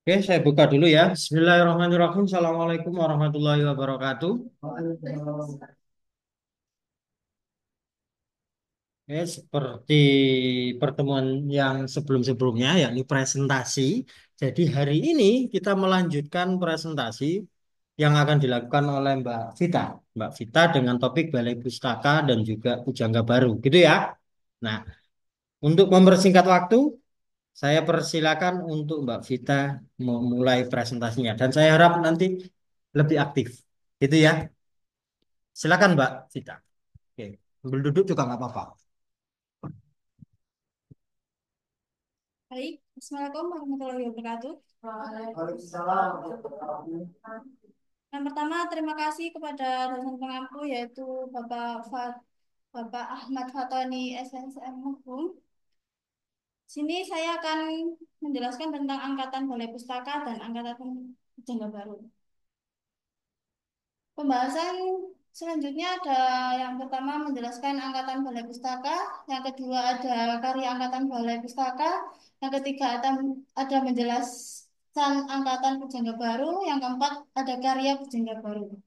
Oke, saya buka dulu ya. Bismillahirrahmanirrahim. Assalamualaikum warahmatullahi wabarakatuh. Oke, seperti pertemuan yang sebelum-sebelumnya, yakni presentasi. Jadi hari ini kita melanjutkan presentasi yang akan dilakukan oleh Mbak Vita. Mbak Vita dengan topik Balai Pustaka dan juga Pujangga Baru. Gitu ya. Nah, untuk mempersingkat waktu, saya persilakan untuk Mbak Vita memulai presentasinya. Dan saya harap nanti lebih aktif. Gitu ya. Silakan Mbak Vita. Oke. Sambil duduk juga nggak apa-apa. Baik, Assalamualaikum warahmatullahi wabarakatuh. Yang pertama, terima kasih kepada dosen pengampu yaitu Bapak Ahmad Fatoni SSM Hukum. Sini saya akan menjelaskan tentang Angkatan Balai Pustaka dan Angkatan Pujangga Baru. Pembahasan selanjutnya ada yang pertama menjelaskan Angkatan Balai Pustaka, yang kedua ada karya Angkatan Balai Pustaka, yang ketiga ada menjelaskan Angkatan Pujangga Baru, yang keempat ada karya Pujangga Baru.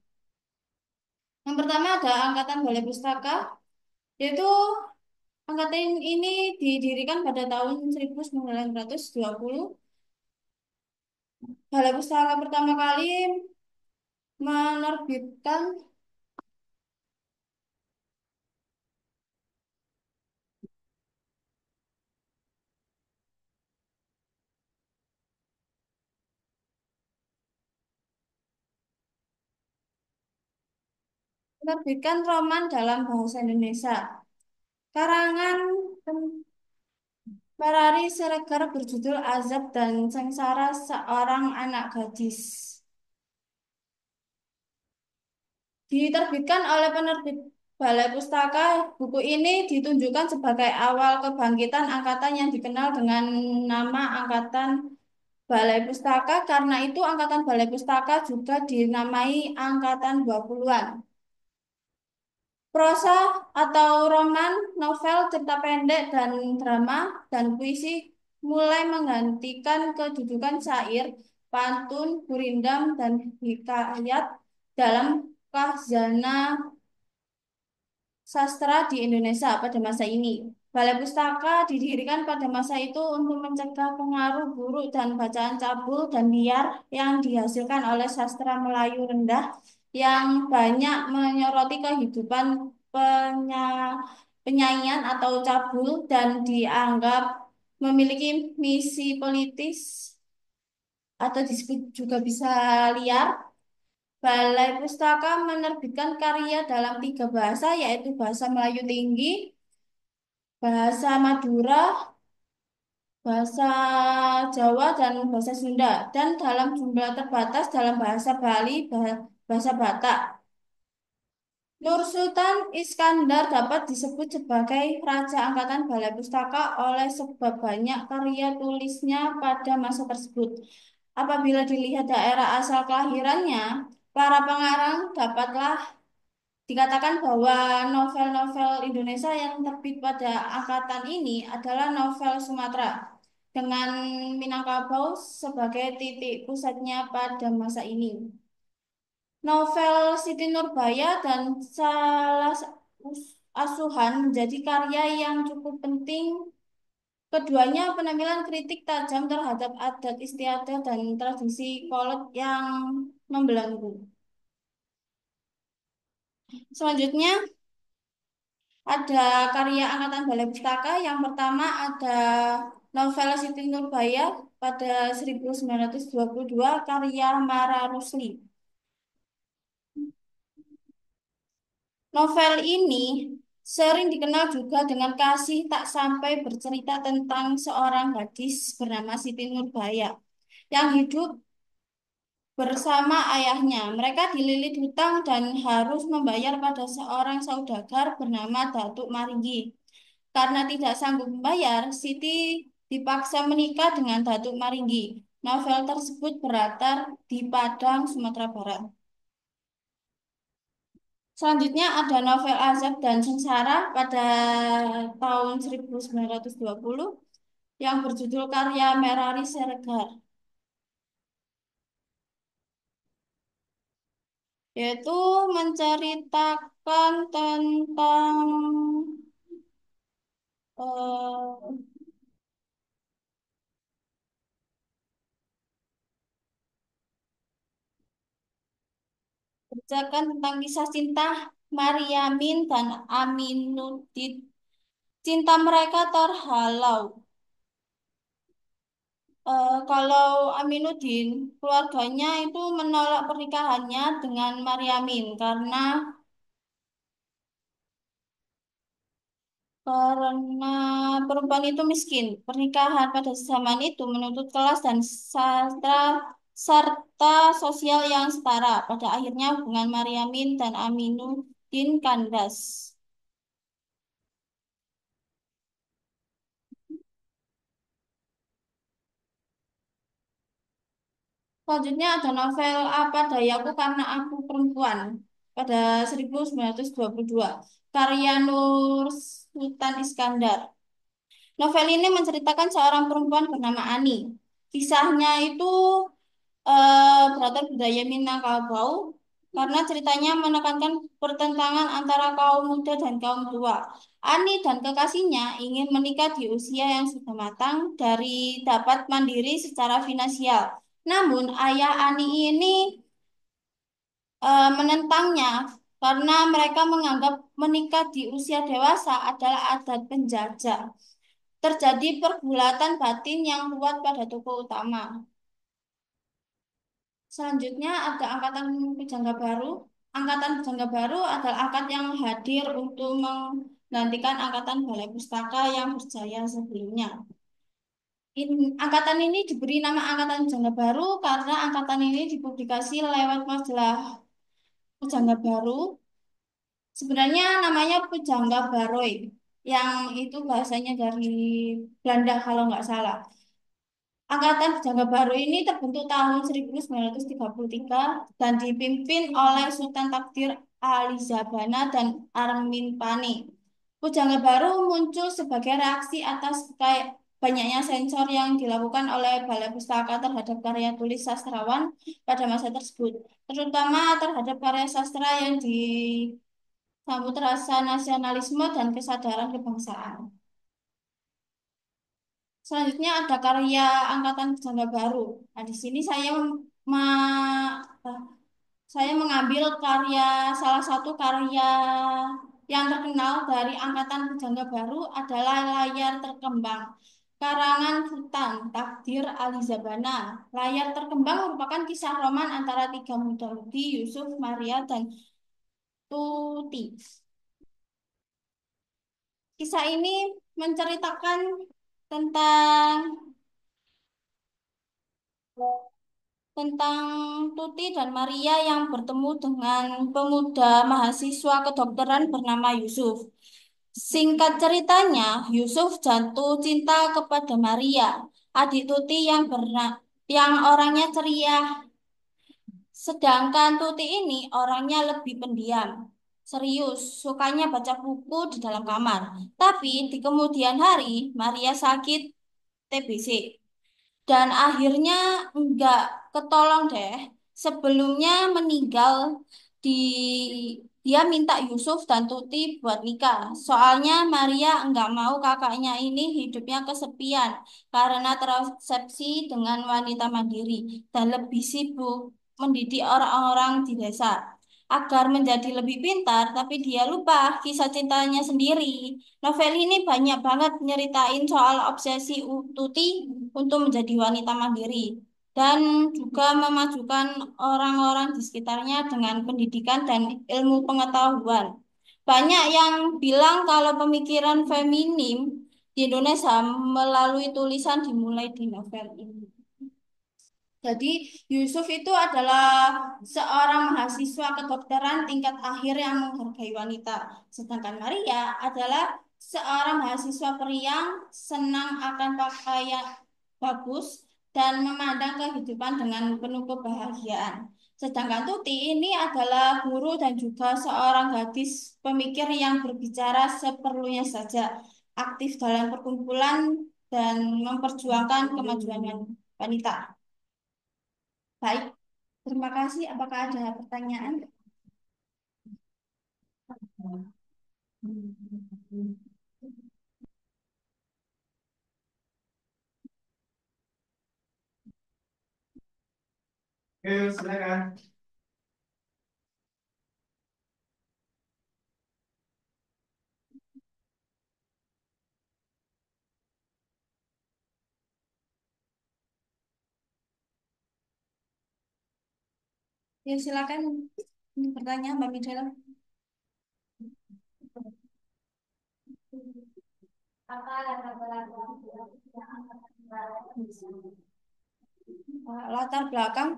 Yang pertama ada Angkatan Balai Pustaka, yaitu angkatan ini didirikan pada tahun 1920. Balai Pustaka pertama kali menerbitkan menerbitkan roman dalam bahasa Indonesia. Karangan Ferrari Siregar berjudul Azab dan Sengsara Seorang Anak Gadis. Diterbitkan oleh penerbit Balai Pustaka, buku ini ditunjukkan sebagai awal kebangkitan angkatan yang dikenal dengan nama Angkatan Balai Pustaka. Karena itu Angkatan Balai Pustaka juga dinamai Angkatan 20-an. Prosa atau roman, novel, cerita pendek, dan drama, dan puisi mulai menggantikan kedudukan syair, pantun, gurindam, dan hikayat dalam khazanah sastra di Indonesia pada masa ini. Balai Pustaka didirikan pada masa itu untuk mencegah pengaruh buruk dan bacaan cabul dan liar yang dihasilkan oleh sastra Melayu rendah yang banyak menyoroti kehidupan penyaingan atau cabul dan dianggap memiliki misi politis atau disebut juga bisa liar. Balai Pustaka menerbitkan karya dalam tiga bahasa, yaitu bahasa Melayu Tinggi, bahasa Madura, bahasa Jawa, dan bahasa Sunda, dan dalam jumlah terbatas dalam bahasa Bali, bahasa Batak. Nur Sultan Iskandar dapat disebut sebagai Raja Angkatan Balai Pustaka oleh sebab banyak karya tulisnya pada masa tersebut. Apabila dilihat daerah asal kelahirannya, para pengarang dapatlah dikatakan bahwa novel-novel Indonesia yang terbit pada angkatan ini adalah novel Sumatera, dengan Minangkabau sebagai titik pusatnya pada masa ini. Novel Siti Nurbaya dan Salah Asuhan menjadi karya yang cukup penting. Keduanya penampilan kritik tajam terhadap adat istiadat dan tradisi kolot yang membelenggu. Selanjutnya, ada karya Angkatan Balai Pustaka. Yang pertama ada novel Siti Nurbaya pada 1922 karya Mara Rusli. Novel ini sering dikenal juga dengan Kasih Tak Sampai, bercerita tentang seorang gadis bernama Siti Nurbaya yang hidup bersama ayahnya. Mereka dililit hutang dan harus membayar pada seorang saudagar bernama Datuk Maringgi. Karena tidak sanggup membayar, Siti dipaksa menikah dengan Datuk Maringgi. Novel tersebut berlatar di Padang, Sumatera Barat. Selanjutnya ada novel Azab dan Sengsara pada tahun 1920 yang berjudul karya Merari Siregar. yaitu menceritakan tentang eh, menceritakan tentang kisah cinta Mariamin dan Aminuddin. Cinta mereka terhalau. Kalau Aminuddin, keluarganya itu menolak pernikahannya dengan Mariamin karena perempuan itu miskin. Pernikahan pada zaman itu menuntut kelas dan serta sosial yang setara. Pada akhirnya hubungan Mariamin dan Aminuddin kandas. Selanjutnya ada novel Apa Dayaku Karena Aku Perempuan pada 1922 karya Nur Sultan Iskandar. Novel ini menceritakan seorang perempuan bernama Ani. Kisahnya itu berlatar budaya Minangkabau karena ceritanya menekankan pertentangan antara kaum muda dan kaum tua. Ani dan kekasihnya ingin menikah di usia yang sudah matang dari dapat mandiri secara finansial. Namun ayah Ani ini menentangnya karena mereka menganggap menikah di usia dewasa adalah adat penjajah. Terjadi pergulatan batin yang kuat pada tokoh utama. Selanjutnya ada Angkatan Pujangga Baru. Angkatan Pujangga Baru adalah angkat yang hadir untuk menggantikan Angkatan Balai Pustaka yang berjaya sebelumnya. Angkatan ini diberi nama Angkatan Pujangga Baru karena angkatan ini dipublikasi lewat majalah Pujangga Baru. Sebenarnya namanya Pujangga Baroy, yang itu bahasanya dari Belanda kalau nggak salah. Angkatan Jangka Baru ini terbentuk tahun 1933 dan dipimpin oleh Sultan Takdir Ali Zabana dan Armin Pani. Pujangga Baru muncul sebagai reaksi atas banyaknya sensor yang dilakukan oleh Balai Pustaka terhadap karya tulis sastrawan pada masa tersebut, terutama terhadap karya sastra yang disambut rasa nasionalisme dan kesadaran kebangsaan. Selanjutnya ada karya Angkatan Berjangga Baru. Nah, di sini saya mengambil salah satu karya yang terkenal dari Angkatan Berjangga Baru adalah Layar Terkembang. Karangan Hutan, Takdir Ali Zabana. Layar Terkembang merupakan kisah roman antara tiga muda-mudi, Yusuf, Maria, dan Tuti. Kisah ini menceritakan tentang tentang Tuti dan Maria yang bertemu dengan pemuda mahasiswa kedokteran bernama Yusuf. Singkat ceritanya, Yusuf jatuh cinta kepada Maria, adik Tuti yang orangnya ceria. Sedangkan Tuti ini orangnya lebih pendiam, serius, sukanya baca buku di dalam kamar. Tapi di kemudian hari, Maria sakit TBC. Dan akhirnya nggak ketolong deh. Sebelumnya meninggal di dia minta Yusuf dan Tuti buat nikah. Soalnya Maria nggak mau kakaknya ini hidupnya kesepian karena terobsesi dengan wanita mandiri dan lebih sibuk mendidik orang-orang di desa agar menjadi lebih pintar, tapi dia lupa kisah cintanya sendiri. Novel ini banyak banget nyeritain soal obsesi Tuti untuk menjadi wanita mandiri dan juga memajukan orang-orang di sekitarnya dengan pendidikan dan ilmu pengetahuan. Banyak yang bilang kalau pemikiran feminim di Indonesia melalui tulisan dimulai di novel ini. Jadi Yusuf itu adalah seorang mahasiswa kedokteran tingkat akhir yang menghargai wanita. Sedangkan Maria adalah seorang mahasiswa periang, senang akan pakaian bagus dan memandang kehidupan dengan penuh kebahagiaan. Sedangkan Tuti ini adalah guru dan juga seorang gadis pemikir yang berbicara seperlunya saja, aktif dalam perkumpulan dan memperjuangkan kemajuan wanita. Baik, terima kasih. Apakah ada pertanyaan? Oke, silakan. Ya, silakan. Ini pertanyaan Mbak Midela. Latar belakang.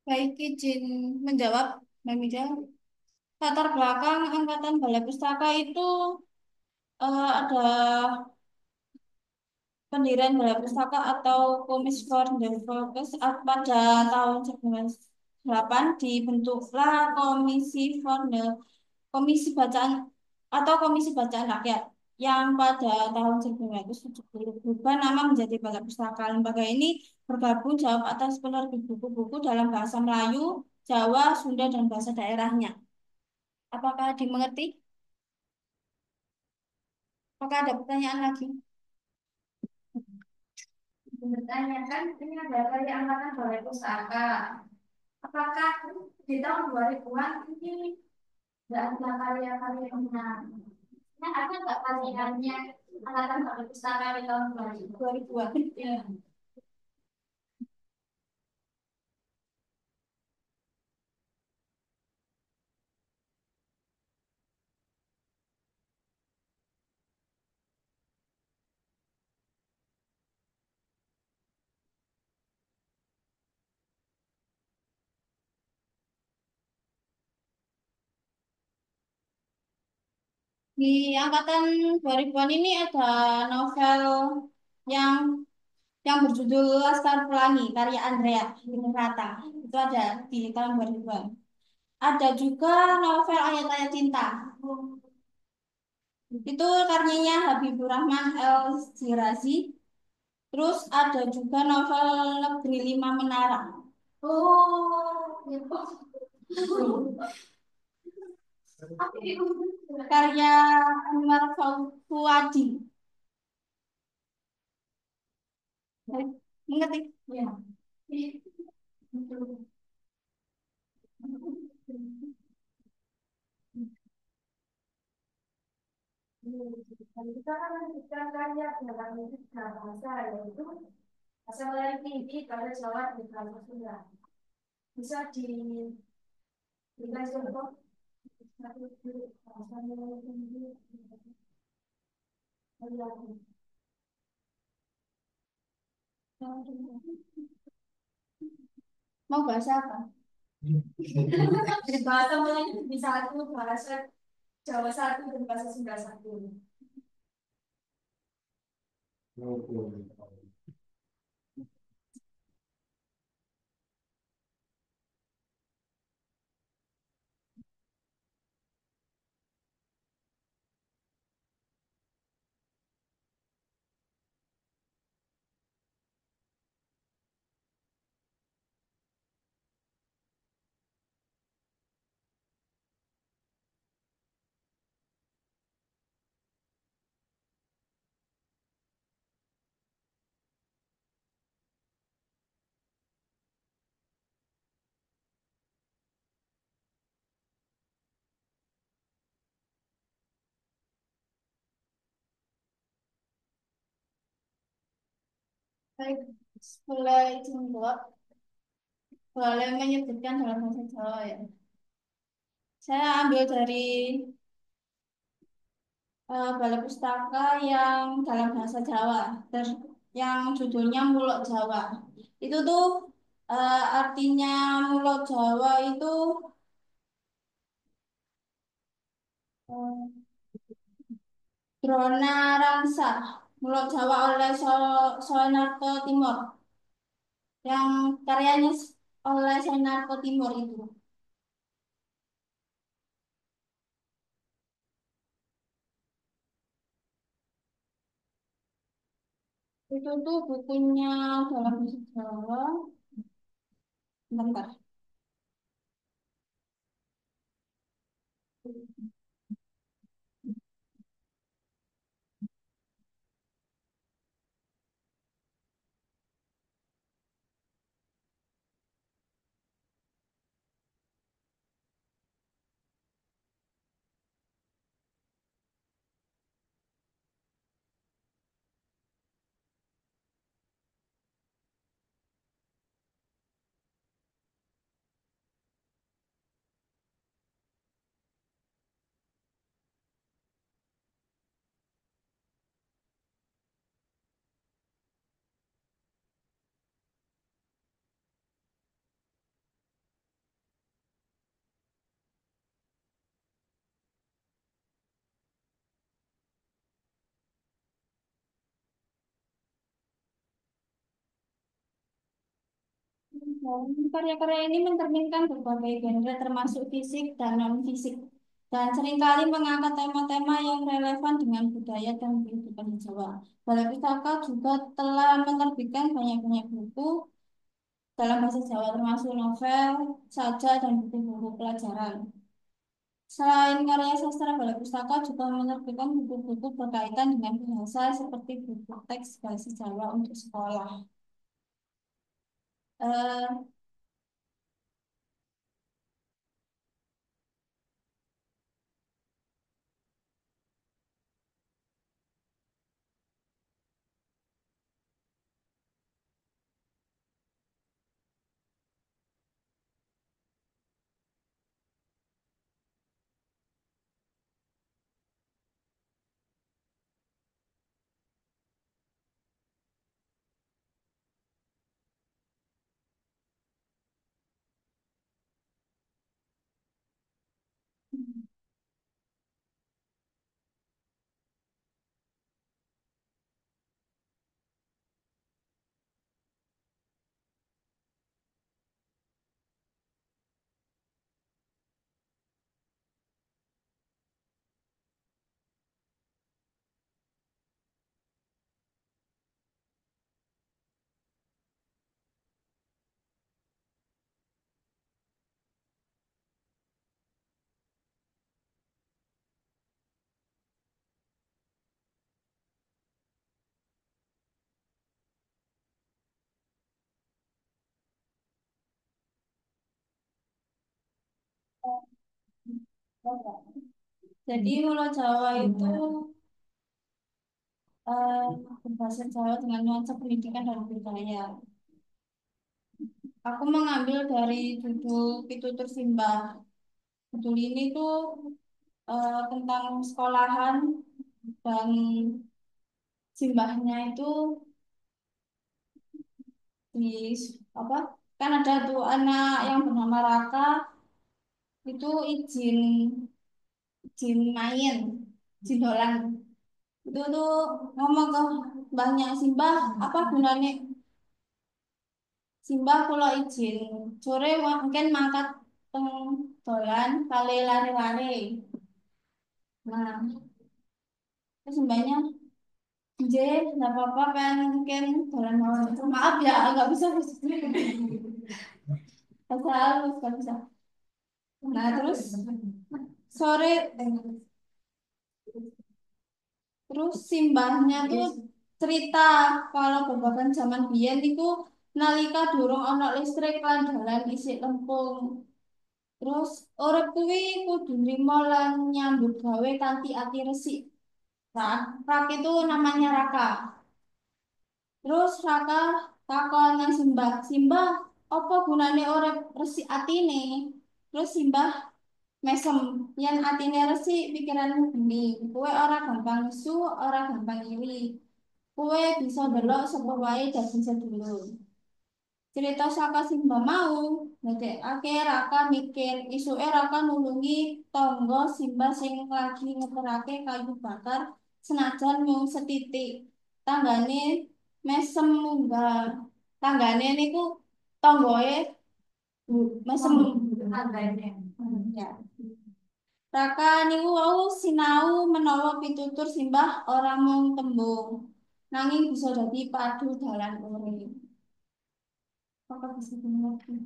Baik, izin menjawab Mbak Midela. Latar belakang Angkatan Balai Pustaka itu ada pendirian Balai Pustaka atau Komis for Developers pada tahun 1908 dibentuklah Komisi Bacaan atau Komisi Bacaan Rakyat yang pada tahun 1970 berubah nama menjadi Balai Pustaka. Lembaga ini bergabung jawab atas penerbit buku-buku dalam bahasa Melayu, Jawa, Sunda, dan bahasa daerahnya. Apakah dimengerti? Apakah ada pertanyaan lagi? Bertanya kan ini ada dari angkatan Balai Pustaka. Apakah di tahun 2000-an ini nggak ada karya-karyanya? Nah, ada nggak karyanya angkatan Balai Pustaka di tahun 2000-an? Ya. Di angkatan 2000-an ini ada novel yang berjudul Laskar Pelangi karya Andrea Winata. Itu ada di tahun 2000-an. Ada juga novel Ayat-Ayat Cinta. Itu karyanya Habibur Rahman El Shirazi. Terus ada juga novel Negeri Lima Menara. Oh, itu. Karya Anwar Fuadi. Mengerti? Ya. Kita kan kita karya dalam bahasa yaitu bahasa Melayu tinggi pada Jawa dan bahasa Sunda. Bisa diberikan contoh bahasa Melayu tinggi. Mau bahasa apa? Bahasa Melayu bisa satu, bahasa Jawa satu, dan bahasa Sunda satu. Baik, boleh jenggot, boleh menyebutkan dalam bahasa Jawa ya. Saya ambil dari balai pustaka yang dalam bahasa Jawa, yang judulnya Mulok Jawa. Itu tuh artinya Mulok Jawa itu eh, Drona Rangsa, Mulok Jawa oleh Soenarto Timor, yang karyanya oleh Soenarto Timor itu. Itu tuh bukunya dalam bahasa Jawa. Bentar. Karya-karya ini mencerminkan berbagai genre termasuk fisik dan non-fisik dan seringkali mengangkat tema-tema yang relevan dengan budaya dan kehidupan di Jawa. Balai Pustaka juga telah menerbitkan banyak-banyak buku dalam bahasa Jawa termasuk novel, sajak, dan buku-buku pelajaran. Selain karya sastra, Balai Pustaka juga menerbitkan buku-buku berkaitan dengan bahasa seperti buku teks bahasa Jawa untuk sekolah. Eh, jadi Pulau Jawa itu eh, berbahasa Jawa dengan nuansa pendidikan dan budaya. Aku mengambil dari judul Pitutur Simbah. Judul ini tuh tentang sekolahan dan simbahnya itu di apa? Kan ada tuh anak yang bernama Raka itu izin main, izin dolan. Itu tuh ngomong ke mbahnya Simbah, apa gunanya Simbah kula izin sore mungkin mangkat teng dolan kali lari-lari. Nah, terus mbaknya, J, nggak apa-apa kan mungkin dolan mau itu. Maaf ya, nggak bisa. Bahasa halus, nggak bisa. Nah, terus sore, terus simbahnya tuh cerita kalau babagan zaman biyen itu nalika durung ana listrik lan dalan isih lempung. Terus urip kuwi kudu nrimo lan nyambut gawe kanthi ati resik. Nah, Rak itu namanya Raka. Terus Raka takon nang Simbah, Simbah, apa gunane urip resik atine? Terus Simbah mesem, yen atine resik pikiranmu bening. Kowe ora gampang nesu, ora gampang iri. Kowe bisa ndelok sapa wae dadi sedulur. Cerita saka Simbah mau ndadekake Raka mikir isuke Raka nulungi tangga Simbah sing lagi ngeterake kayu bakar senajan mung setitik. Tanggane mesem munggah. Tanggane niku tanggoe mesem tanggane. Ya. Raka niku wau sinau menawa pitutur Simbah ora mung tembung nanging bisa dadi padu dalan urip. Apa bisa dimulai?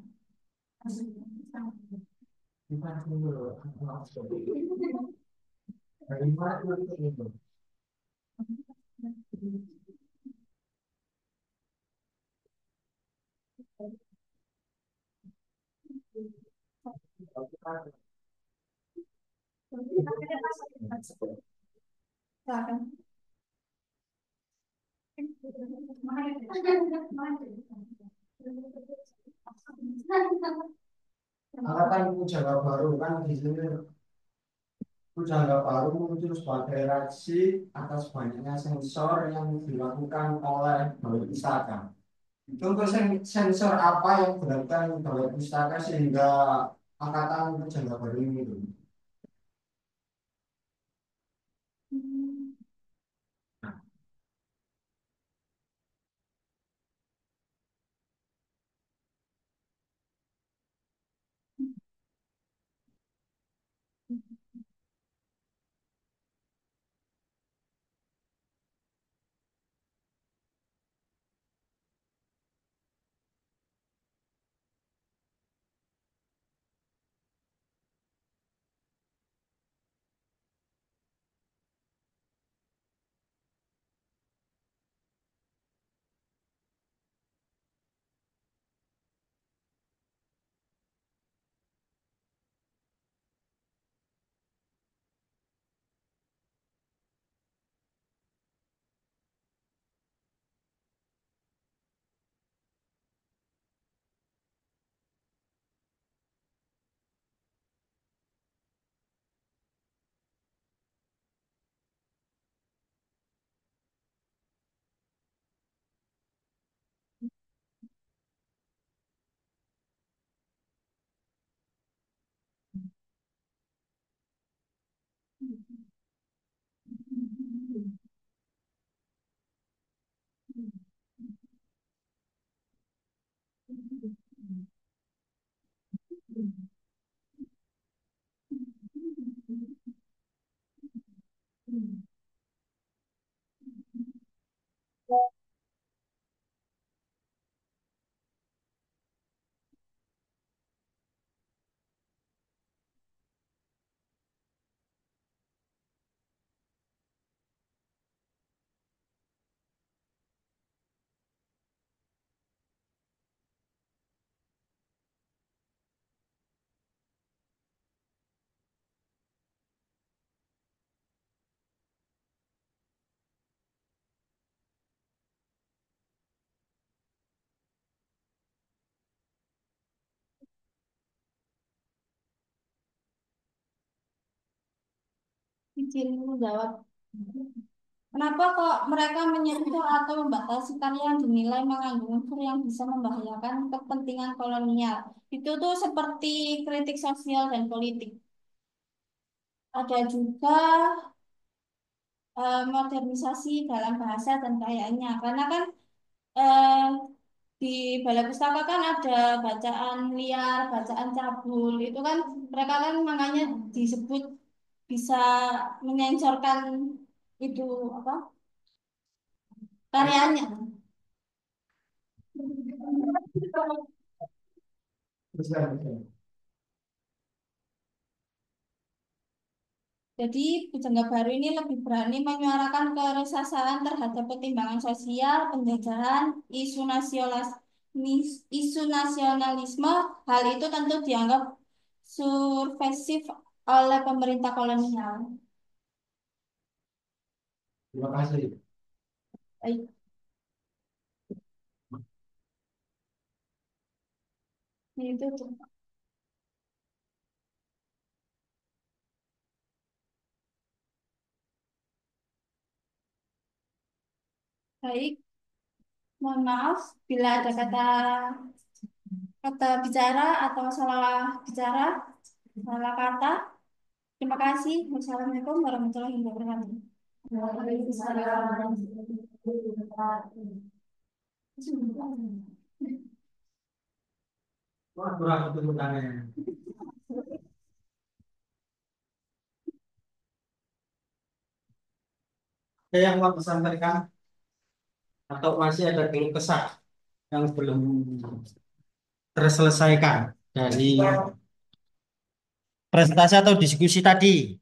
Silakan. Angkatan Pujangga Baru kan di sini Pujangga Baru muncul sebagai reaksi atas banyaknya sensor yang dilakukan oleh Balai Pustaka. Itu untuk sensor apa yang dilakukan Balai Pustaka sehingga Angkatan Pujangga Baru ini itu? Izinmu jawab. Kenapa kok mereka menyensor atau membatasi karya yang dinilai mengandung unsur yang bisa membahayakan kepentingan kolonial? Itu tuh seperti kritik sosial dan politik. Ada juga modernisasi dalam bahasa dan kayaknya. Karena kan eh, di Balai Pustaka kan ada bacaan liar, bacaan cabul. Itu kan mereka kan makanya disebut bisa menyensorkan itu apa karyanya. Jadi, Pujangga Baru ini lebih berani menyuarakan keresahan terhadap pertimbangan sosial, penjajahan, isu nasionalisme. Hal itu tentu dianggap subversif oleh pemerintah kolonial. Terima kasih. Baik. Itu tuh. Baik, mohon maaf bila ada kata kata bicara atau salah bicara, salah kata. Terima kasih. Wassalamualaikum warahmatullahi wabarakatuh. Waalaikumsalam warahmatullahi wabarakatuh. Wah, kurang ketemu tangannya. Ada yang mau disampaikan atau masih ada keluh kesah yang belum terselesaikan dari presentasi atau diskusi tadi?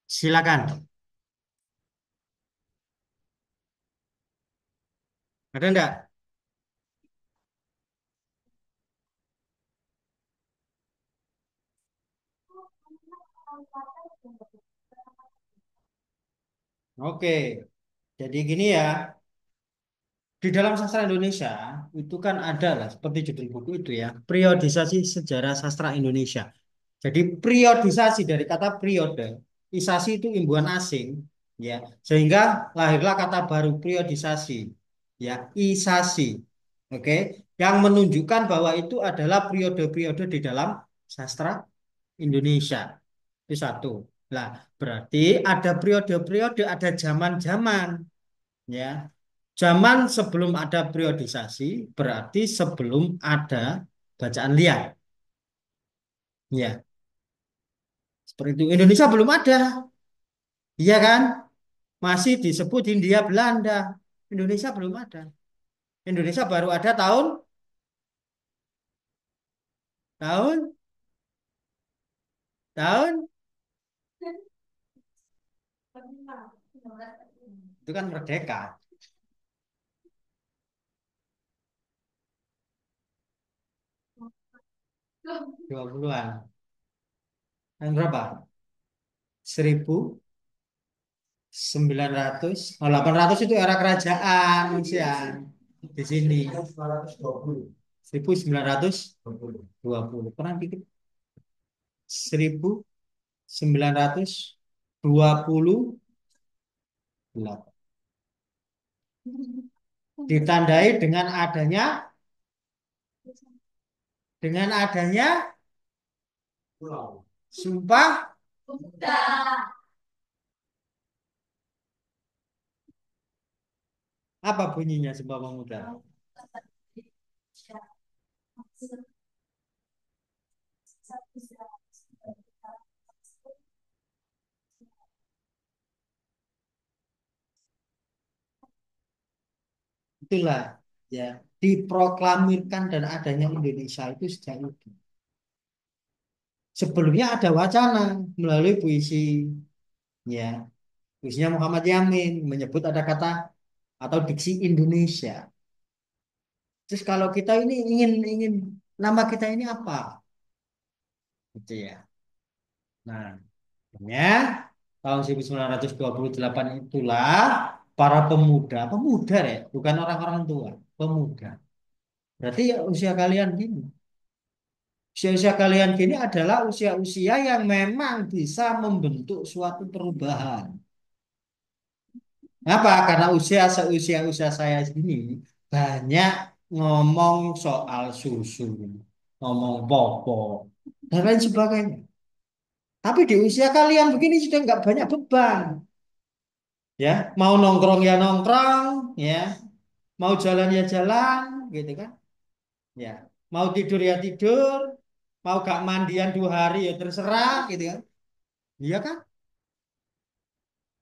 Silakan. Ada enggak? Oke, jadi gini ya. Di dalam sastra Indonesia itu kan ada lah seperti judul buku itu ya, periodisasi sejarah sastra Indonesia. Jadi periodisasi dari kata periode, isasi itu imbuhan asing, ya, sehingga lahirlah kata baru periodisasi, ya, isasi, oke, yang menunjukkan bahwa itu adalah periode-periode di dalam sastra Indonesia. Itu satu. Nah, berarti ada periode-periode, ada zaman-zaman, ya. Zaman sebelum ada periodisasi berarti sebelum ada bacaan liar. Ya, seperti itu. Indonesia belum ada, iya kan? Masih disebut Hindia Belanda. Indonesia belum ada. Indonesia baru ada tahun tahun itu kan merdeka 20-an. Tahun berapa? 1900, 800 itu era kerajaan Rusia di sini. 1920. Pernah bikin 1928. Ditandai dengan adanya Sumpah. Apa bunyinya Sumpah Pemuda? Itulah ya, diproklamirkan dan adanya Indonesia itu sejak itu. Sebelumnya ada wacana melalui puisi, ya, puisinya Muhammad Yamin menyebut ada kata atau diksi Indonesia. Terus kalau kita ini ingin ingin nama kita ini apa? Gitu ya. Nah, akhirnya tahun 1928 itulah para pemuda, pemuda ya, bukan orang-orang tua, pemuda. Berarti ya usia kalian gini. Usia-usia kalian gini adalah usia-usia yang memang bisa membentuk suatu perubahan. Kenapa? Karena usia-usia saya ini banyak ngomong soal susu, ngomong popok, dan lain sebagainya. Tapi di usia kalian begini sudah nggak banyak beban, ya. Mau nongkrong ya nongkrong, ya. Mau jalan ya jalan, gitu kan? Ya. Mau tidur ya tidur, mau gak mandian 2 hari ya terserah, gitu kan? Iya kan?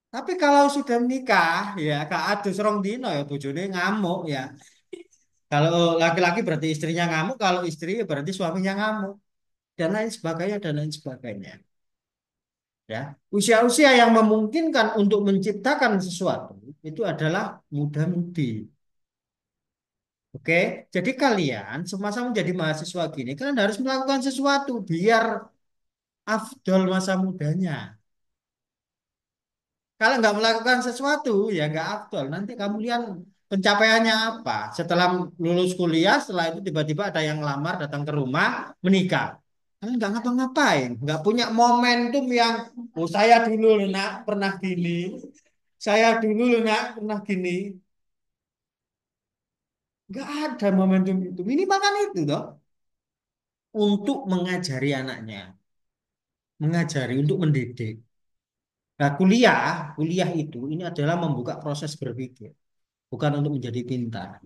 Tapi kalau sudah menikah, ya Kak Adus rong dino ya bojone ngamuk ya. Kalau laki-laki berarti istrinya ngamuk, kalau istri berarti suaminya ngamuk, dan lain sebagainya dan lain sebagainya. Ya, usia-usia yang memungkinkan untuk menciptakan sesuatu itu adalah muda-mudi. Oke, jadi kalian semasa menjadi mahasiswa gini, kalian harus melakukan sesuatu biar afdol masa mudanya. Kalau nggak melakukan sesuatu, ya nggak afdol. Nanti kamu lihat pencapaiannya apa? Setelah lulus kuliah, setelah itu tiba-tiba ada yang lamar, datang ke rumah, menikah. Kalian nggak ngapa-ngapain, nggak punya momentum yang, oh saya dulu loh, nak pernah gini, saya dulu loh, nak pernah gini. Nggak ada momentum itu. Minimal kan itu toh, untuk mengajari anaknya, mengajari untuk mendidik. Nah, kuliah itu ini adalah membuka proses berpikir, bukan untuk menjadi pintar.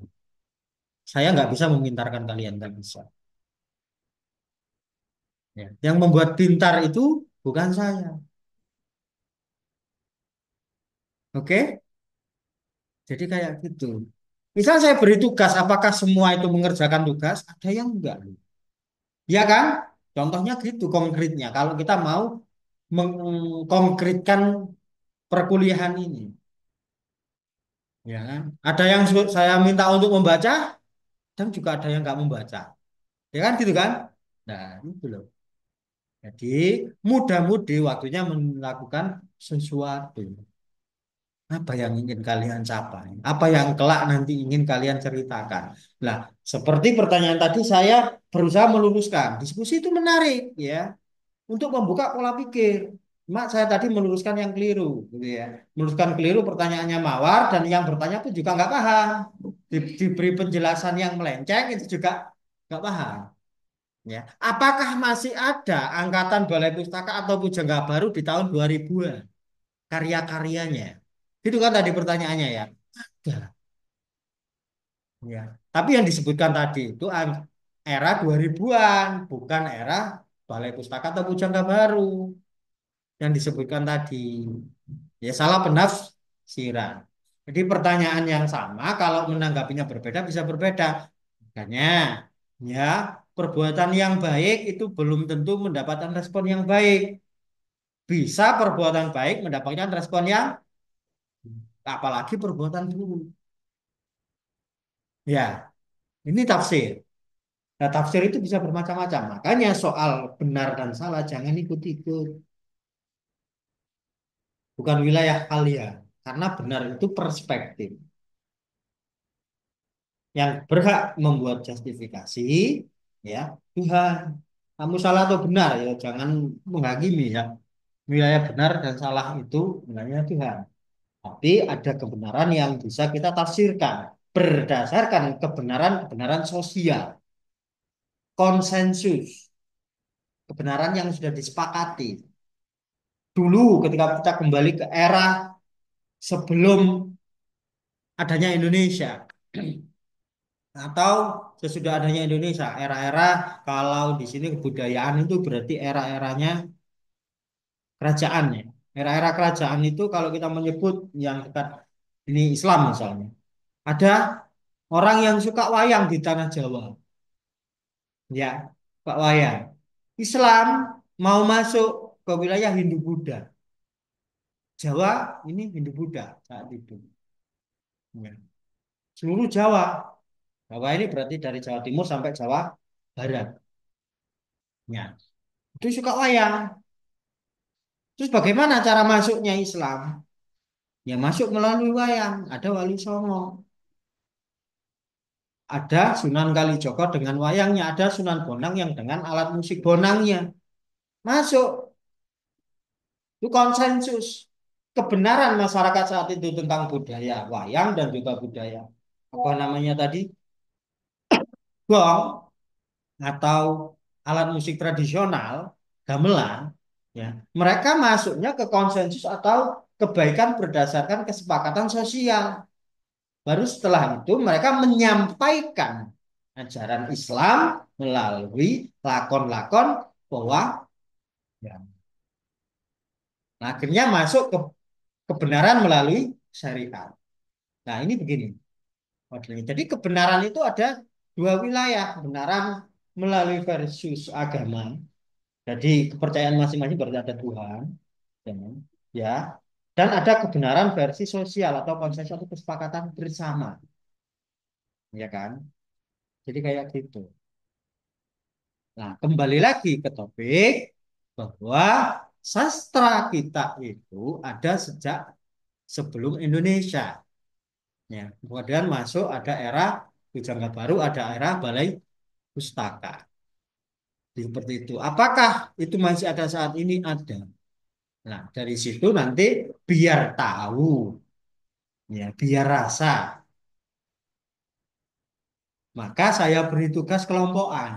Saya nggak bisa memintarkan kalian, nggak bisa. Ya. Yang membuat pintar itu bukan saya. Oke? Jadi kayak gitu. Misal saya beri tugas, apakah semua itu mengerjakan tugas? Ada yang enggak. Ya kan? Contohnya gitu konkretnya. Kalau kita mau mengkonkretkan perkuliahan ini. Ya kan? Ada yang saya minta untuk membaca, dan juga ada yang nggak membaca. Ya kan gitu kan? Nah, itu loh. Jadi mudah-mudi waktunya melakukan sesuatu. Apa yang ingin kalian capai? Apa yang kelak nanti ingin kalian ceritakan? Nah, seperti pertanyaan tadi saya berusaha meluruskan. Diskusi itu menarik ya untuk membuka pola pikir. Mak saya tadi meluruskan yang keliru, gitu ya. Meluruskan keliru pertanyaannya Mawar dan yang bertanya pun juga nggak paham. Diberi penjelasan yang melenceng itu juga nggak paham. Ya, apakah masih ada angkatan Balai Pustaka atau Pujangga Baru di tahun 2000-an karya-karyanya? Itu kan tadi pertanyaannya ya. Ada, ya. Tapi yang disebutkan tadi itu era 2000-an, bukan era Balai Pustaka atau Pujangga Baru yang disebutkan tadi. Ya salah penafsiran. Jadi pertanyaan yang sama kalau menanggapinya berbeda bisa berbeda. Makanya ya perbuatan yang baik itu belum tentu mendapatkan respon yang baik. Bisa perbuatan baik mendapatkan respon yang apalagi perbuatan buruk. Ya, ini tafsir. Nah, tafsir itu bisa bermacam-macam. Makanya soal benar dan salah jangan ikut-ikut. Bukan wilayah kalian. Karena benar itu perspektif. Yang berhak membuat justifikasi, ya Tuhan. Kamu salah atau benar, ya jangan menghakimi ya. Wilayah benar dan salah itu wilayah Tuhan. Tapi ada kebenaran yang bisa kita tafsirkan berdasarkan kebenaran-kebenaran sosial, konsensus, kebenaran yang sudah disepakati. Dulu ketika kita kembali ke era sebelum adanya Indonesia atau sesudah adanya Indonesia, era-era kalau di sini kebudayaan itu berarti era-eranya kerajaan ya. Era-era kerajaan itu kalau kita menyebut yang dekat ini Islam misalnya, ada orang yang suka wayang di tanah Jawa, ya, Pak Wayang. Islam mau masuk ke wilayah Hindu-Buddha. Jawa ini Hindu-Buddha saat itu. Ya. Seluruh Jawa. Jawa ini berarti dari Jawa Timur sampai Jawa Barat. Ya. Itu suka wayang. Terus bagaimana cara masuknya Islam? Ya masuk melalui wayang. Ada Wali Songo. Ada Sunan Kalijogo dengan wayangnya. Ada Sunan Bonang yang dengan alat musik bonangnya. Masuk. Itu konsensus. Kebenaran masyarakat saat itu tentang budaya wayang dan juga budaya apa namanya tadi gong atau alat musik tradisional gamelan ya mereka masuknya ke konsensus atau kebaikan berdasarkan kesepakatan sosial baru setelah itu mereka menyampaikan ajaran Islam melalui lakon-lakon bahwa ya, akhirnya masuk ke kebenaran melalui syariat. Nah ini begini modelnya. Jadi kebenaran itu ada dua wilayah, kebenaran melalui versus agama. Jadi kepercayaan masing-masing berarti ada Tuhan, ya. Ya. Dan ada kebenaran versi sosial atau konsensus atau kesepakatan bersama, ya kan? Jadi kayak gitu. Nah, kembali lagi ke topik bahwa sastra kita itu ada sejak sebelum Indonesia. Ya, kemudian masuk ada era Pujangga Baru, ada era Balai Pustaka. Seperti itu. Apakah itu masih ada saat ini? Ada. Nah, dari situ nanti biar tahu, ya, biar rasa. Maka saya beri tugas kelompokan.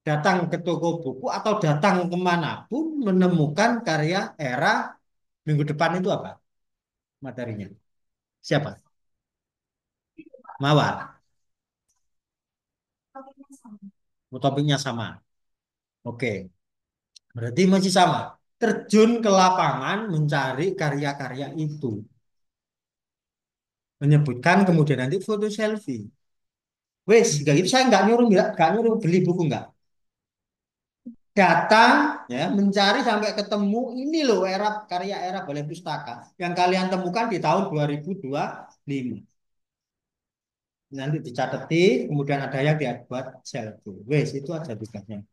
Datang ke toko buku atau datang kemanapun menemukan karya era minggu depan itu apa materinya? Siapa? Mawar. Topiknya sama. Oke, berarti masih sama. Terjun ke lapangan mencari karya-karya itu. Menyebutkan kemudian nanti foto selfie. Wes, gak gitu saya nggak nyuruh beli buku nggak. Datang ya mencari sampai ketemu ini loh era karya era Balai Pustaka yang kalian temukan di tahun 2025. Nanti dicatetin, kemudian ada yang dibuat selfie. Wes, itu aja tugasnya.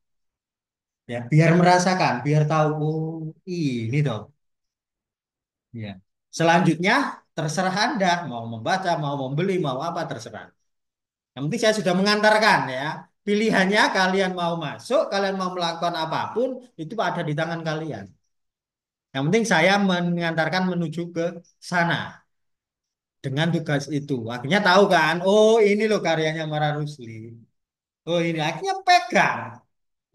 Ya, biar merasakan, biar tahu oh ini toh. Ya. Selanjutnya terserah Anda mau membaca, mau membeli, mau apa terserah. Yang penting saya sudah mengantarkan ya. Pilihannya kalian mau masuk, kalian mau melakukan apapun itu ada di tangan kalian. Yang penting saya mengantarkan menuju ke sana dengan tugas itu. Akhirnya tahu kan, oh ini loh karyanya Mara Rusli. Oh ini akhirnya pegang,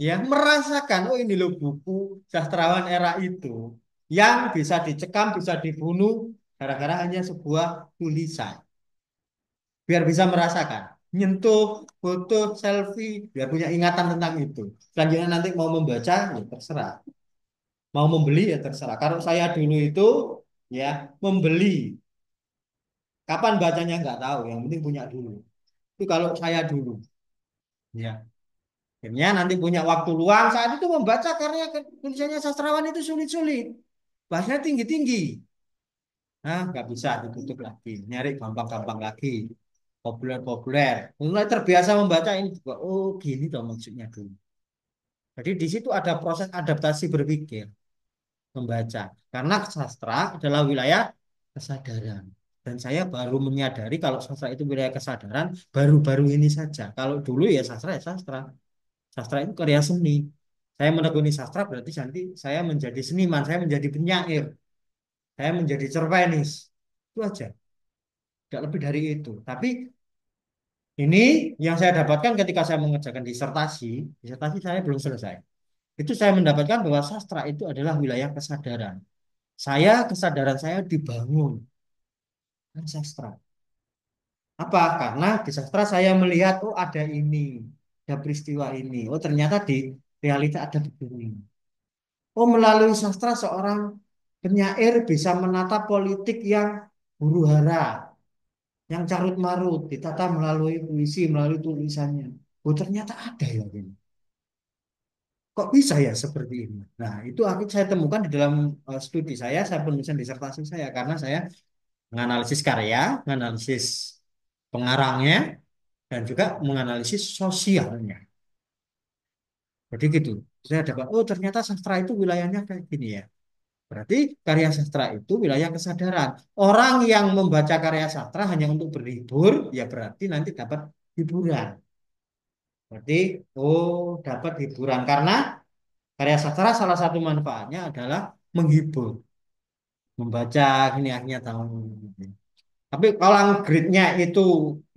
ya merasakan, oh ini loh buku sastrawan era itu yang bisa dicekam, bisa dibunuh gara-gara hanya sebuah tulisan. Biar bisa merasakan, nyentuh, foto, selfie, biar punya ingatan tentang itu. Selanjutnya nanti mau membaca, ya terserah. Mau membeli, ya terserah. Kalau saya dulu itu, ya membeli. Kapan bacanya nggak tahu, yang penting punya dulu. Itu kalau saya dulu. Ya. Akhirnya nanti punya waktu luang saat itu membaca karya tulisannya sastrawan itu sulit-sulit. Bahasanya tinggi-tinggi. Nah, nggak bisa ditutup lagi. Nyari gampang-gampang lagi. Populer-populer. Mulai terbiasa membaca ini juga. Oh, gini toh maksudnya dulu. Jadi di situ ada proses adaptasi berpikir, membaca. Karena sastra adalah wilayah kesadaran. Dan saya baru menyadari kalau sastra itu wilayah kesadaran baru-baru ini saja. Kalau dulu ya sastra ya sastra. Sastra itu karya seni. Saya menekuni sastra berarti nanti saya menjadi seniman, saya menjadi penyair, saya menjadi cerpenis. Itu aja. Tidak lebih dari itu. Tapi ini yang saya dapatkan ketika saya mengerjakan disertasi, disertasi saya belum selesai. Itu saya mendapatkan bahwa sastra itu adalah wilayah kesadaran. Kesadaran saya dibangun dengan sastra. Apa? Karena di sastra saya melihat, oh ada ini, ada peristiwa ini. Oh ternyata di realita ada begini. Oh melalui sastra seorang penyair bisa menata politik yang huru hara, yang carut marut, ditata melalui puisi, melalui tulisannya. Oh ternyata ada ya ini. Kok bisa ya seperti ini? Nah, itu akhirnya saya temukan di dalam studi saya penulisan disertasi saya karena saya menganalisis karya, menganalisis pengarangnya, dan juga menganalisis sosialnya. Jadi gitu. Saya dapat, oh ternyata sastra itu wilayahnya kayak gini ya. Berarti karya sastra itu wilayah kesadaran. Orang yang membaca karya sastra hanya untuk berhibur, ya berarti nanti dapat hiburan. Berarti, oh dapat hiburan karena karya sastra salah satu manfaatnya adalah menghibur. Membaca ini akhirnya tahu. Tapi kalau grade-nya itu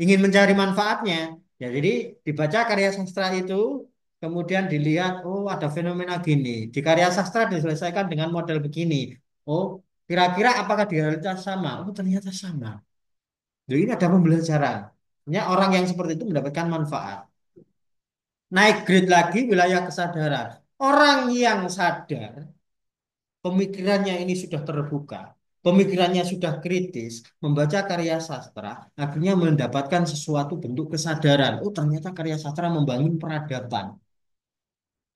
ingin mencari manfaatnya, ya jadi dibaca karya sastra itu, kemudian dilihat, oh ada fenomena gini. Di karya sastra diselesaikan dengan model begini. Oh, kira-kira apakah di realitas sama? Oh, ternyata sama. Jadi ini ada pembelajaran. Ya, orang yang seperti itu mendapatkan manfaat. Naik grade lagi wilayah kesadaran. Orang yang sadar pemikirannya ini sudah terbuka, pemikirannya sudah kritis, membaca karya sastra, akhirnya mendapatkan sesuatu bentuk kesadaran. Oh, ternyata karya sastra membangun peradaban.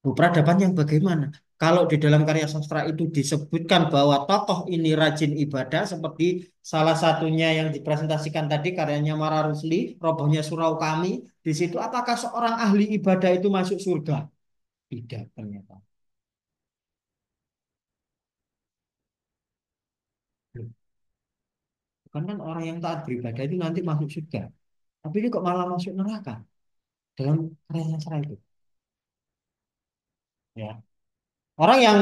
Oh, peradaban yang bagaimana? Kalau di dalam karya sastra itu disebutkan bahwa tokoh ini rajin ibadah, seperti salah satunya yang dipresentasikan tadi karyanya Mara Rusli, Robohnya Surau Kami, di situ apakah seorang ahli ibadah itu masuk surga? Tidak ternyata. Bukan kan orang yang taat beribadah itu nanti masuk surga. Tapi ini kok malah masuk neraka dalam karya sastra itu. Ya. Orang yang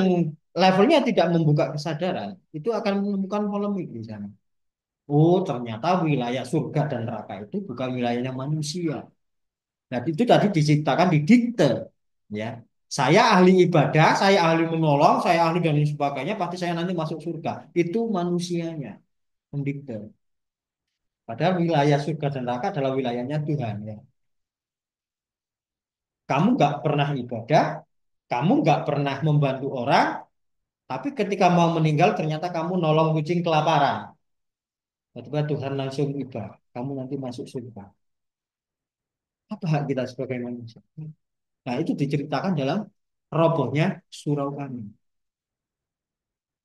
levelnya tidak membuka kesadaran itu akan menemukan polemik di sana. Oh, ternyata wilayah surga dan neraka itu bukan wilayahnya manusia. Nah, itu tadi diciptakan di dikte, ya. Saya ahli ibadah, saya ahli menolong, saya ahli dan lain sebagainya, pasti saya nanti masuk surga. Itu manusianya, mendikte. Padahal wilayah surga dan neraka adalah wilayahnya Tuhan, ya. Kamu nggak pernah ibadah, kamu nggak pernah membantu orang, tapi ketika mau meninggal ternyata kamu nolong kucing kelaparan. Tiba-tiba Tuhan langsung iba, kamu nanti masuk surga. Apa hak kita sebagai manusia? Nah, itu diceritakan dalam robohnya surau kami.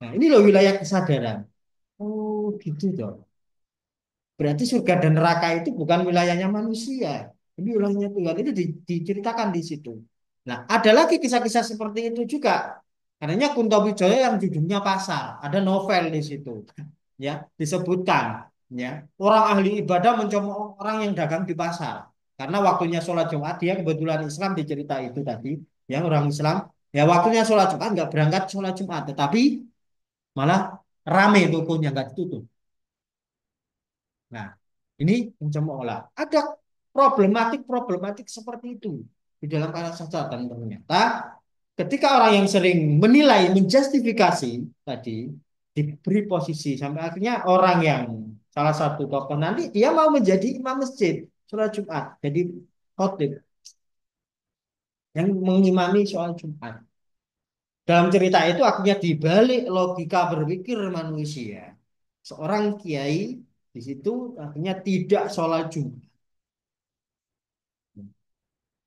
Nah, ini loh wilayah kesadaran. Oh, gitu dong. Berarti surga dan neraka itu bukan wilayahnya manusia. Ini wilayahnya Tuhan. Itu diceritakan di situ. Nah, ada lagi kisah-kisah seperti itu juga. Adanya Kunto Wijoyo yang judulnya Pasar. Ada novel di situ. Ya, disebutkan. Ya, orang ahli ibadah mencomot orang yang dagang di pasar. Karena waktunya sholat Jumat, dia kebetulan Islam dicerita itu tadi. Ya, orang Islam. Ya, waktunya sholat Jumat nggak berangkat sholat Jumat. Tetapi malah rame tokonya nggak ditutup. Nah, ini pencemooh. Ada problematik-problematik seperti itu di dalam sastra dan ternyata ketika orang yang sering menilai, menjustifikasi tadi diberi posisi sampai akhirnya orang yang salah satu tokoh nanti dia mau menjadi imam masjid sholat Jumat, jadi khotib yang mengimami sholat Jumat. Dalam cerita itu akhirnya dibalik logika berpikir manusia. Seorang kiai di situ akhirnya tidak sholat Jumat.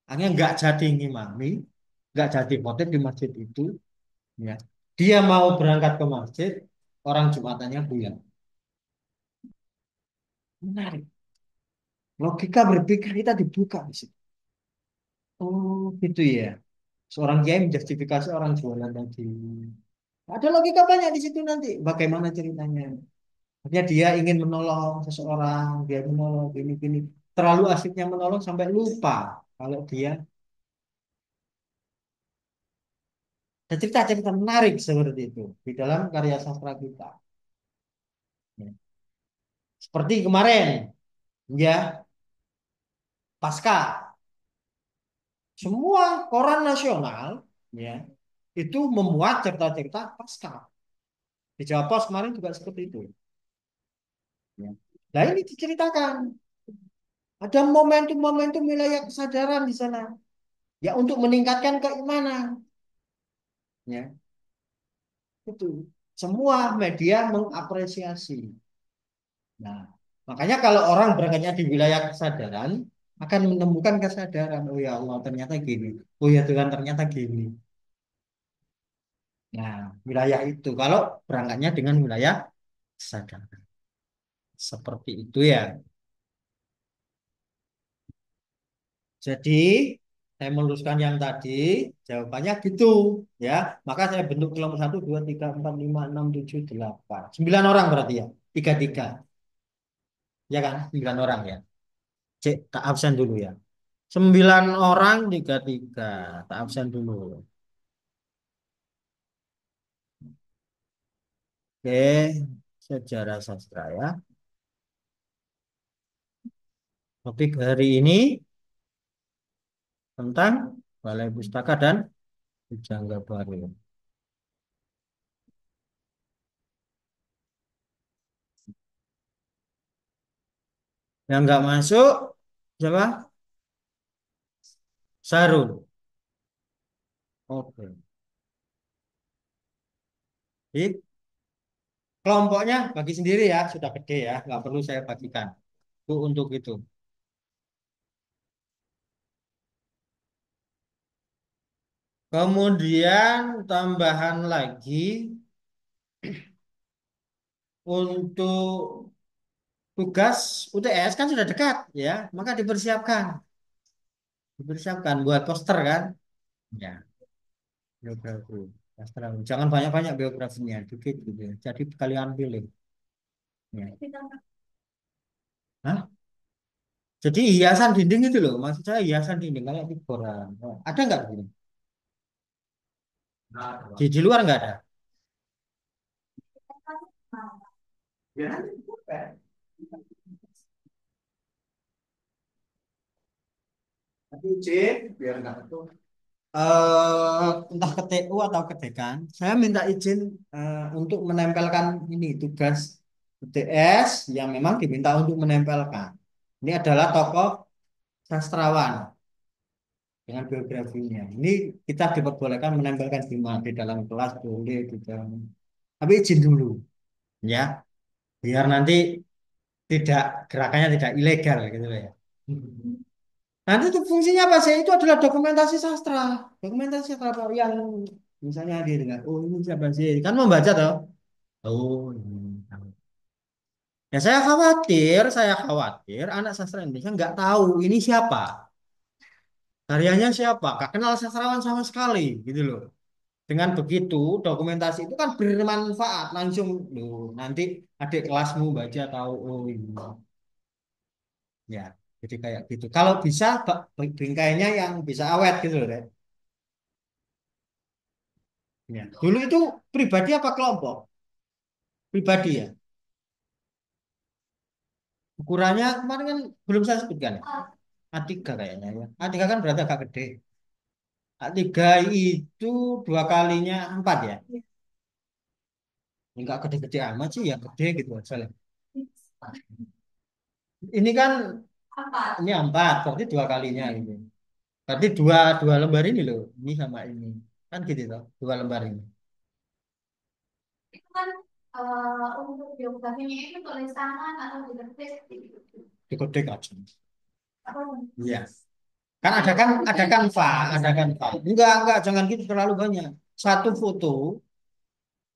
Akhirnya nggak jadi ngimami, nggak jadi khotib di masjid itu. Ya. Dia mau berangkat ke masjid, orang Jumatannya bulan. Menarik. Logika berpikir kita dibuka di situ. Oh, gitu ya. Seorang kiai menjustifikasi orang jualan tadi. Ada logika banyak di situ nanti. Bagaimana ceritanya? Akhirnya dia ingin menolong seseorang, dia menolong gini-gini. Terlalu asiknya menolong sampai lupa kalau dia ada cerita-cerita menarik seperti itu di dalam karya sastra kita. Ya. Seperti kemarin, ya, pasca semua koran nasional, ya, itu memuat cerita-cerita pasca. Di Jawa Pos kemarin juga seperti itu. Ya. Nah ini diceritakan. Ada momentum-momentum wilayah kesadaran di sana. Ya untuk meningkatkan keimanan. Ya, itu. Semua media mengapresiasi. Nah, makanya kalau orang berangkatnya di wilayah kesadaran, akan menemukan kesadaran. Oh ya Allah, ternyata gini. Oh ya Tuhan, ternyata gini. Nah, wilayah itu. Kalau berangkatnya dengan wilayah kesadaran. Seperti itu ya. Jadi, saya meluruskan yang tadi, jawabannya gitu. Ya, maka saya bentuk kelompok 1, 2, 3, 4, 5, 6, 7, 8. 9 orang berarti ya. 3, 3. Ya kan? 9 orang ya. Cek, tak absen dulu ya. 9 orang, 3, 3. Tak absen dulu. Oke, sejarah sastra ya. Topik hari ini tentang Balai Pustaka dan Pujangga Baru. Yang nggak masuk, siapa? Sarul. Oke. Jadi, kelompoknya bagi sendiri ya, sudah gede ya, nggak perlu saya bagikan. Itu untuk itu. Kemudian tambahan lagi untuk tugas UTS kan sudah dekat ya, maka dipersiapkan buat poster kan? Ya, biografi. Sastra. Jangan banyak-banyak biografinya, dikit gitu ya. Jadi kalian pilih. Ya. Hah? Jadi hiasan dinding itu loh, maksud saya hiasan dinding kayak dekoran. Oh, ada nggak di sini? Di luar nggak ada. Tapi izin biar nggak betul. Entah ke TU atau ke dekan, saya minta izin untuk menempelkan ini tugas UTS yang memang diminta untuk menempelkan. Ini adalah tokoh sastrawan dengan biografinya. Ini kita diperbolehkan menempelkan di dalam kelas boleh di dalam. Tapi izin dulu, ya, biar nanti tidak gerakannya tidak ilegal gitu loh ya. Nanti itu fungsinya apa sih? Itu adalah dokumentasi sastra. Dokumentasi sastra Pak, yang misalnya dia dengar, oh ini siapa sih? Kan membaca toh. Oh, ini. Ya saya khawatir anak sastra Indonesia nggak tahu ini siapa, karyanya siapa, nggak kenal sastrawan sama sekali, gitu loh. Dengan begitu dokumentasi itu kan bermanfaat langsung loh. Nanti adik kelasmu baca tahu, oh ini. Ya, jadi kayak gitu. Kalau bisa bingkainya yang bisa awet gitu loh, Rek. Ya. Dulu itu pribadi apa kelompok? Pribadi ya. Ukurannya kemarin kan belum saya sebutkan ya. A3 kayaknya ya. A3 kan berarti agak gede. A3 itu dua kalinya 4 ya. Enggak gede-gede amat sih ya gede gitu aja lah. Ini kan ini 4 berarti dua kalinya gitu. Berarti dua dua lembar ini loh. Ini sama ini. Kan gitu toh, dua lembar ini. Itu kan untuk biografinya itu tulis tangan atau diketik gitu. Dikode aja. Apa? Iya. Kan ada kanva, ada kanva. Enggak, jangan gitu terlalu banyak. Satu foto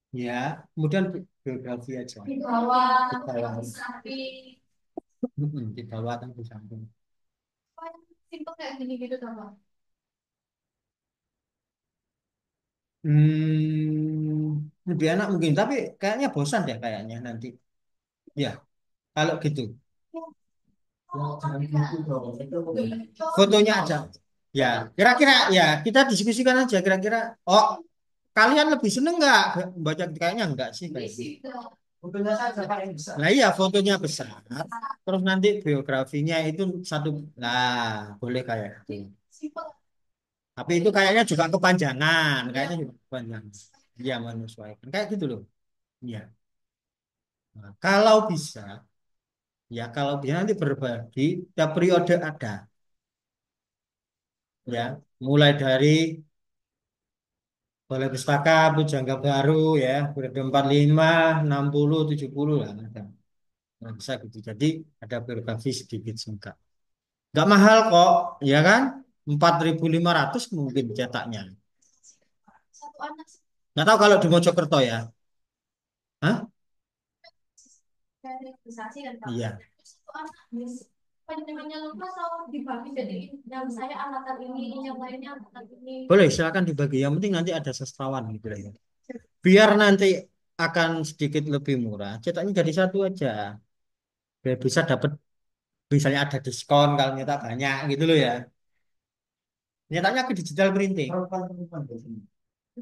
ya, kemudian biografi aja. Di bawah, Di bawah. di samping. Di bawah kan di samping. Simpel kayak gini gitu tuh Bang. Lebih enak mungkin, tapi kayaknya bosan deh kayaknya nanti. Ya, kalau gitu. Fotonya aja. Ya, kira-kira ya kita diskusikan aja kira-kira. Oh, kalian lebih seneng nggak baca kayaknya enggak sih kayak gitu. Fotonya saja paling besar. Nah iya fotonya besar. Terus nanti biografinya itu satu. Nah, boleh kayak gitu. Tapi itu kayaknya juga kepanjangan, kayaknya juga kepanjangan. Iya, menyesuaikan. Kayak gitu loh. Iya. Nah, kalau bisa, ya kalau bisa nanti berbagi, tiap periode ada. Ya, mulai dari Balai Pustaka, Pujangga Baru, ya, periode 45, 60, 70 lah. Ada. Nah, bisa gitu. Jadi ada biografi sedikit singkat. Nggak mahal kok, ya kan? 4.500 mungkin cetaknya. Satu anak Nggak tahu kalau di Mojokerto ya. Hah? dari organisasi dan Pak. Iya. Satu anak bis. Panjangannya lupa atau dibagi jadi yang saya angkatan ini, yang lainnya angkatan ini. Boleh, silakan dibagi. Yang penting nanti ada sastrawan gitu lah ya. Biar nanti akan sedikit lebih murah. Cetaknya jadi satu aja. Biar bisa dapat misalnya ada diskon kalau nyetak banyak gitu loh ya. Nyetaknya ke digital printing.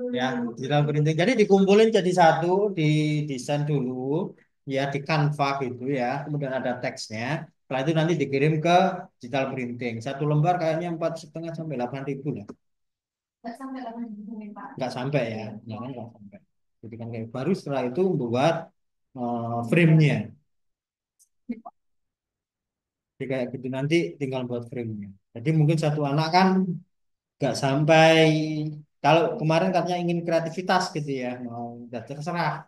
Ya, digital printing. Jadi dikumpulin jadi satu, di desain dulu, ya di Canva gitu ya. Kemudian ada teksnya. Setelah itu nanti dikirim ke digital printing. Satu lembar kayaknya 4,5 sampai 8 ribu lah. Nggak sampai 8.000 nih, Pak. Nggak sampai ya, nggak sampai. Jadi kan kayak baru setelah itu membuat frame-nya. Jadi kayak gitu nanti tinggal buat frame-nya. Jadi mungkin satu anak kan nggak sampai, kalau kemarin katanya ingin kreativitas gitu ya, mau udah terserah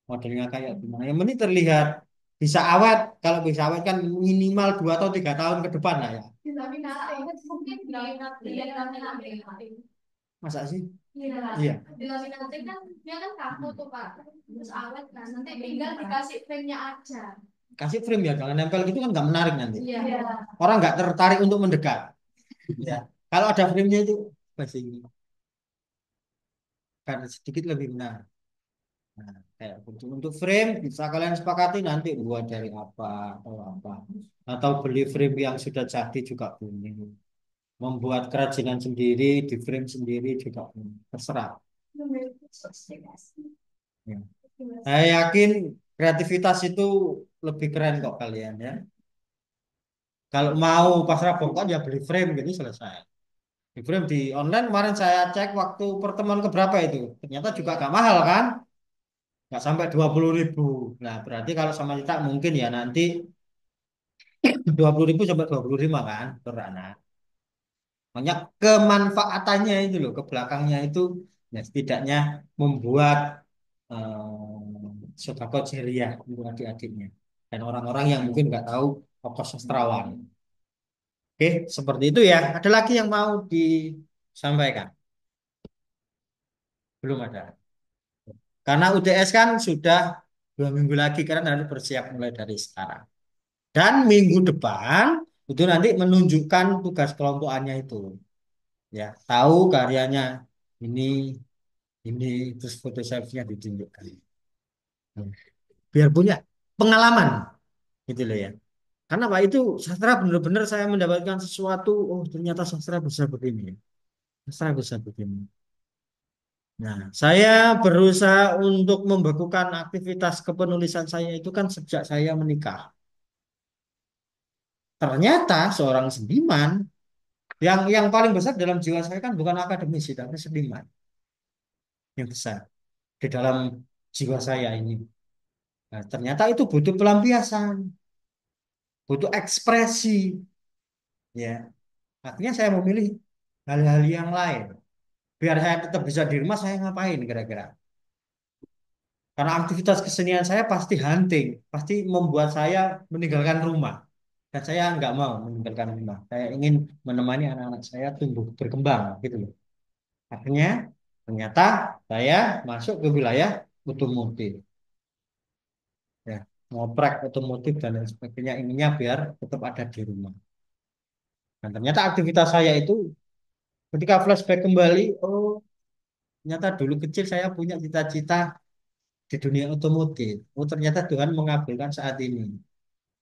modelnya kayak gimana. Yang penting terlihat bisa awet. Kalau bisa awet kan minimal 2 atau 3 tahun ke depan lah ya. Dilaminating, mungkin dilaminating. Masa sih? Iya. Iya. Dilaminating kan dia kan kaku tuh Pak. Terus awet kan. Nanti tinggal dikasih frame-nya aja. Kasih frame ya, kalau nempel gitu kan nggak menarik nanti. Iya. Orang nggak tertarik untuk mendekat. Ya. Kalau ada frame-nya itu pasti ini kan sedikit lebih menarik. Nah. Kayak gitu. Untuk frame bisa kalian sepakati nanti buat dari apa atau beli frame yang sudah jadi juga boleh. Membuat kerajinan sendiri di frame sendiri juga boleh. Terserah. Ya. Saya yakin kreativitas itu lebih keren kok kalian ya. Kalau mau pasrah bongkar ya beli frame gitu selesai. Di frame di online kemarin saya cek waktu pertemuan keberapa itu. Ternyata juga gak mahal kan? Nggak sampai 20.000. Nah, berarti kalau sama kita mungkin ya nanti 20.000 sampai 25 kan per anak. Banyak kemanfaatannya itu loh, ke belakangnya itu ya setidaknya membuat sedekah jariah untuk adik-adiknya dan orang-orang yang mungkin nggak tahu tokoh sastrawan. Oke, seperti itu ya. Ada lagi yang mau disampaikan? Belum ada. Karena UTS kan sudah 2 minggu lagi karena harus bersiap mulai dari sekarang. Dan minggu depan itu nanti menunjukkan tugas kelompokannya itu. Ya, tahu karyanya ini, ini, terus foto selfie-nya ditunjukkan. Biar punya pengalaman, gitu loh ya. Karena Pak itu sastra benar-benar saya mendapatkan sesuatu, oh ternyata sastra bisa begini. Sastra bisa begini. Nah, saya berusaha untuk membekukan aktivitas kepenulisan saya itu kan sejak saya menikah. Ternyata seorang seniman yang paling besar dalam jiwa saya kan bukan akademisi, tapi seniman yang besar di dalam jiwa saya ini. Nah, ternyata itu butuh pelampiasan, butuh ekspresi, ya. Akhirnya saya memilih hal-hal yang lain. Biar saya tetap bisa di rumah, saya ngapain kira-kira? Karena aktivitas kesenian saya pasti hunting, pasti membuat saya meninggalkan rumah. Dan saya nggak mau meninggalkan rumah. Saya ingin menemani anak-anak saya tumbuh berkembang, gitu loh. Akhirnya ternyata saya masuk ke wilayah otomotif, ya, ngoprek otomotif dan lain sebagainya. Ininya biar tetap ada di rumah. Dan ternyata aktivitas saya itu ketika flashback kembali, oh ternyata dulu kecil saya punya cita-cita di dunia otomotif. Oh ternyata Tuhan mengabulkan saat ini.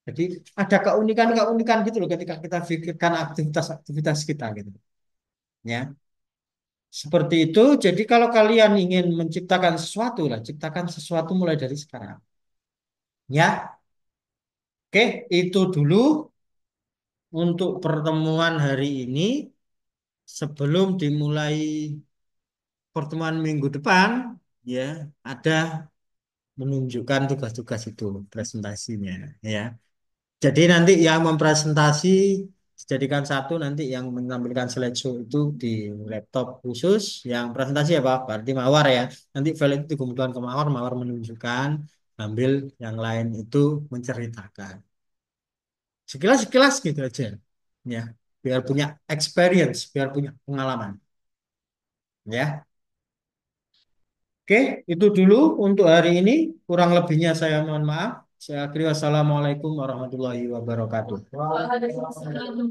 Jadi ada keunikan-keunikan gitu loh ketika kita pikirkan aktivitas-aktivitas kita gitu. Ya, seperti itu. Jadi kalau kalian ingin menciptakan sesuatu lah, ciptakan sesuatu mulai dari sekarang. Ya, oke, itu dulu untuk pertemuan hari ini. Sebelum dimulai pertemuan minggu depan, ya, ada menunjukkan tugas-tugas itu presentasinya, ya. Jadi nanti yang mempresentasi dijadikan satu, nanti yang menampilkan slideshow itu di laptop khusus, yang presentasi apa? Berarti Mawar ya. Nanti file itu dikumpulkan ke Mawar, Mawar menunjukkan, ambil yang lain itu menceritakan. Sekilas-sekilas gitu aja, ya. Biar punya experience, biar punya pengalaman, ya. Oke, itu dulu untuk hari ini. Kurang lebihnya saya mohon maaf. Saya akhiri wassalamualaikum warahmatullahi wabarakatuh. Waalaikumsalam.